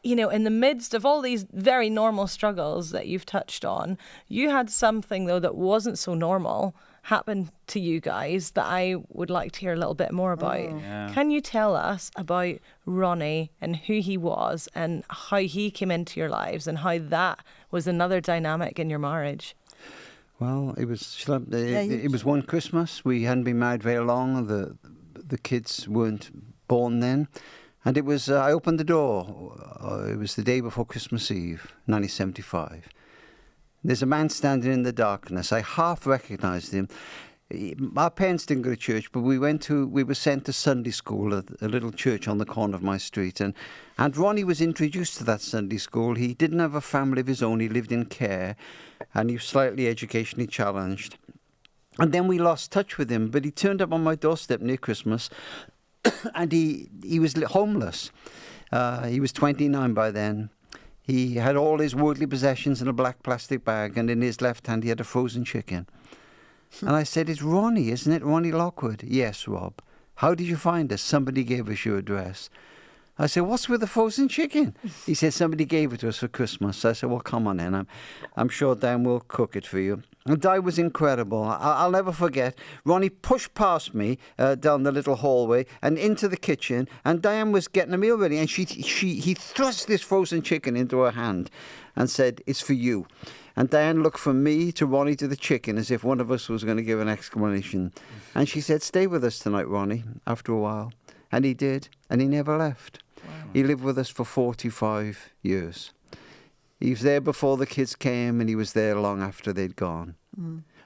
you know, in the midst of all these very normal struggles that you've touched on, you had something, though, that wasn't so normal happen to you guys that I would like to hear a little bit more about. Yeah. Can you tell us about Ronnie and who he was and how he came into your lives and how that was another dynamic in your marriage? Well, it was one Christmas. We hadn't been married very long. The kids weren't born then. And it was, I opened the door. It was the day before Christmas Eve, 1975. There's a man standing in the darkness. I half recognised him. Our parents didn't go to church, but we were sent to Sunday school at a little church on the corner of my street. And Ronnie was introduced to that Sunday school. He didn't have a family of his own. He lived in care, and he was slightly educationally challenged. And then we lost touch with him, but he turned up on my doorstep near Christmas, and he was homeless. He was 29 by then. He had all his worldly possessions in a black plastic bag, and in his left hand he had a frozen chicken. And I said, "It's Ronnie, isn't it? Ronnie Lockwood." "Yes, Rob." "How did you find us?" "Somebody gave us your address." I said, "What's with the frozen chicken?" He said, "Somebody gave it to us for Christmas." I said, "Well, come on in. I'm sure Dan will cook it for you." And Di was incredible. I'll never forget. Ronnie pushed past me down the little hallway and into the kitchen, and Diane was getting a meal ready, and he thrust this frozen chicken into her hand and said, "It's for you." And Diane looked from me to Ronnie to the chicken as if one of us was going to give an explanation. And she said, "Stay with us tonight, Ronnie," after a while. And he did, and he never left. Wow. He lived with us for 45 years. He was there before the kids came, and he was there long after they'd gone.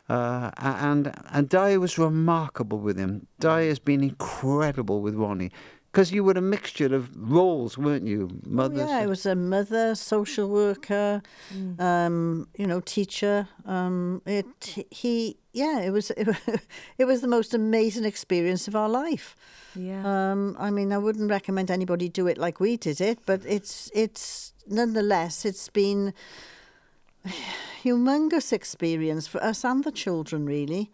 And Di was remarkable with him. Di has been incredible with Ronnie. Because you were a mixture of roles, weren't you? Mother. Oh, yeah, I was a mother, social worker, teacher. It was the most amazing experience of our life. Yeah. I mean, I wouldn't recommend anybody do it like we did it, but it's nonetheless, it's been a humongous experience for us and the children, really.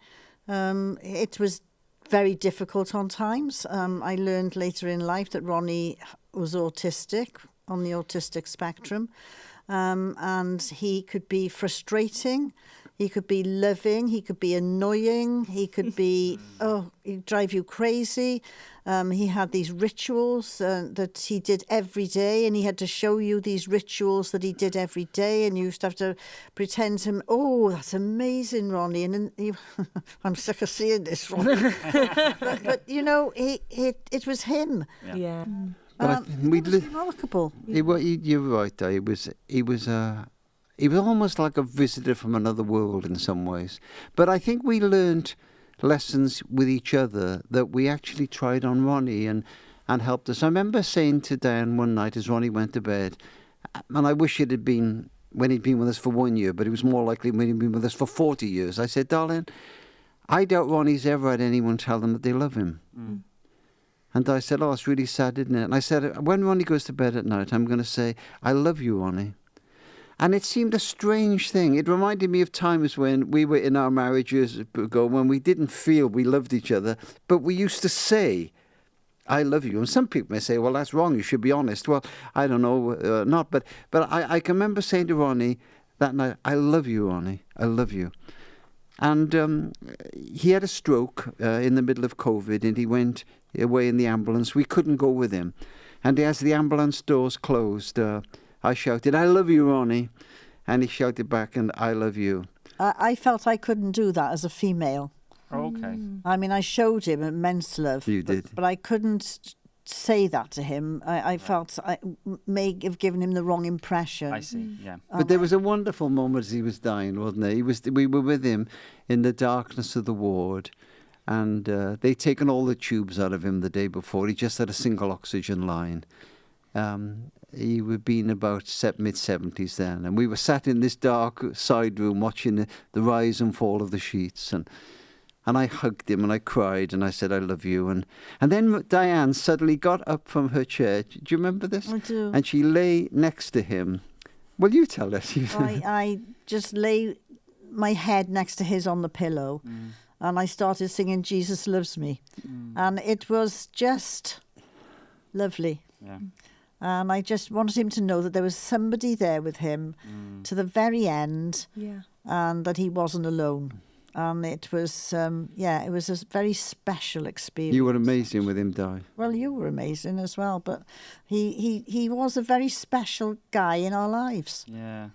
It was very difficult on times. I learned later in life that Ronnie was autistic, on the autistic spectrum, and he could be frustrating, he could be loving, he could be annoying, he could be, he'd drive you crazy. He had these rituals that he did every day, and he had to show you these rituals that he did every day, and you used to have to pretend to him, "Oh, that's amazing, Ronnie." And then I'm sick of seeing this, Ronnie. but it was him. Yeah. It was remarkable. You're right, though. He was almost like a visitor from another world in some ways. But I think we learned lessons with each other that we actually tried on Ronnie and helped us. I remember saying to Dan one night as Ronnie went to bed, and I wish it had been when he'd been with us for 1 year, but it was more likely when he'd been with us for 40 years. I said, "Darling, I doubt Ronnie's ever had anyone tell them that they love him." And I said, "Oh, it's really sad, isn't it?" And I said, "When Ronnie goes to bed at night, I'm going to say, 'I love you, Ronnie.'" And it seemed a strange thing. It reminded me of times when we were in our marriage years ago, when we didn't feel we loved each other, but we used to say, "I love you." And some people may say, "Well, that's wrong. You should be honest." Well, I don't know, not. But I can remember saying to Ronnie that night, "I love you, Ronnie. I love you." And he had a stroke in the middle of COVID, and he went away in the ambulance. We couldn't go with him. And as the ambulance doors closed, I shouted, "I love you, Ronnie." And he shouted back, "And I love you." I felt I couldn't do that as a female. Okay. I mean, I showed him immense love. You did. But I couldn't say that to him. I felt I may have given him the wrong impression. I see, yeah. But there was a wonderful moment as he was dying, wasn't there? We were with him in the darkness of the ward, and they'd taken all the tubes out of him the day before. He just had a single oxygen line. He would be in about mid-70s then, and we were sat in this dark side room watching the rise and fall of the sheets, and I hugged him and I cried and I said, "I love you." And then Diane suddenly got up from her chair. Do you remember this? I do. And she lay next to him. Well, you tell us. I just lay my head next to his on the pillow, and I started singing "Jesus Loves Me," and it was just lovely. Yeah. And I just wanted him to know that there was somebody there with him to the very end, and that he wasn't alone. And it was, it was a very special experience. You were amazing with him, Di. Well, you were amazing as well, but he was a very special guy in our lives. Yeah.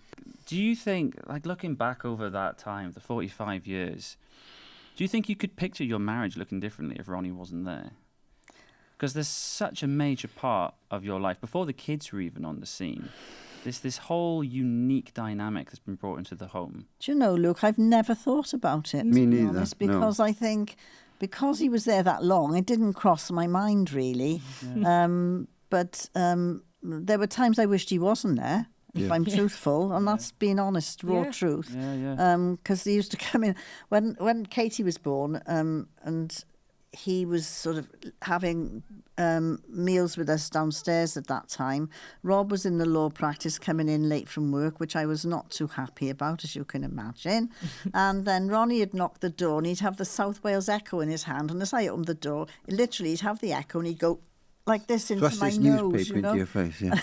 Do you think, like looking back over that time, the 45 years, do you think you could picture your marriage looking differently if Ronnie wasn't there? Because there's such a major part of your life, before the kids were even on the scene, this whole unique dynamic that's been brought into the home. Do you know, Luke, I've never thought about it. Me neither, honest, because I think because he was there that long, it didn't cross my mind really. But there were times I wished he wasn't there, if I'm truthful, and that's being honest, raw truth. Because he used to come in when Katie was born, and he was sort of having meals with us downstairs at that time. Rob was in the law practice, coming in late from work, which I was not too happy about, as you can imagine. And then Ronnie had knocked the door, and he'd have the South Wales Echo in his hand. And as I opened the door, literally he'd have the Echo, and he'd go like this into Thrust my his nose, newspaper into your face, yeah.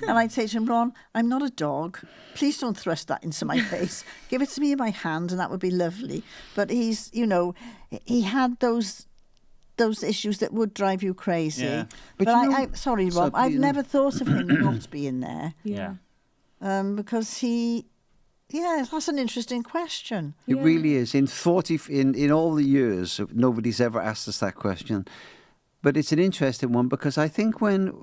And I'd say to him, Ron, I'm not a dog. Please don't thrust that into my face. Give it to me in my hand, and that would be lovely. But he's, he had those issues that would drive you crazy. Yeah. But sorry, Rob, I've never thought of him not being there. Yeah. Because that's an interesting question. It really is. In all the years, nobody's ever asked us that question. But it's an interesting one, because I think when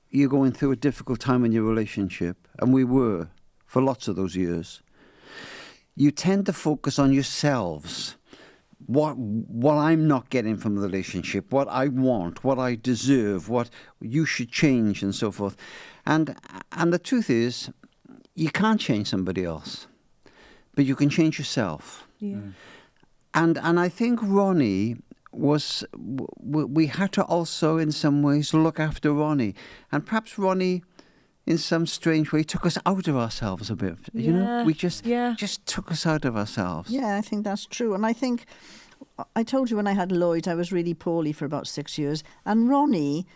you're going through a difficult time in your relationship, and we were for lots of those years, you tend to focus on yourselves. What I'm not getting from the relationship, what I want, what I deserve, what you should change, and so forth. And the truth is, you can't change somebody else, but you can change yourself. Yeah. And I think Ronnie we had to also in some ways look after Ronnie, and perhaps Ronnie in some strange way took us out of ourselves a bit. We just took us out of ourselves. Yeah, I think that's true. And I think I told you when I had Lloyd, I was really poorly for about 6 years, and Ronnie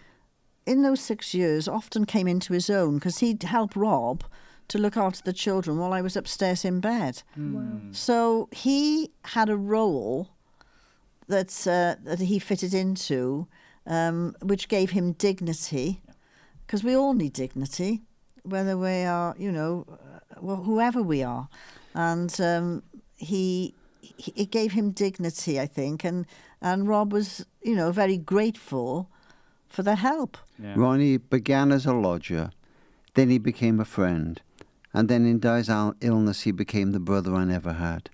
in those 6 years often came into his own, because he'd help Rob to look after the children while I was upstairs in bed. Wow. So he had a role that he fitted into, which gave him dignity, because we all need dignity, whether we are, whoever we are. And it gave him dignity, I think, and Rob was, very grateful for the help. Yeah. Ronnie began as a lodger, then he became a friend, and then in Di's illness he became the brother I never had.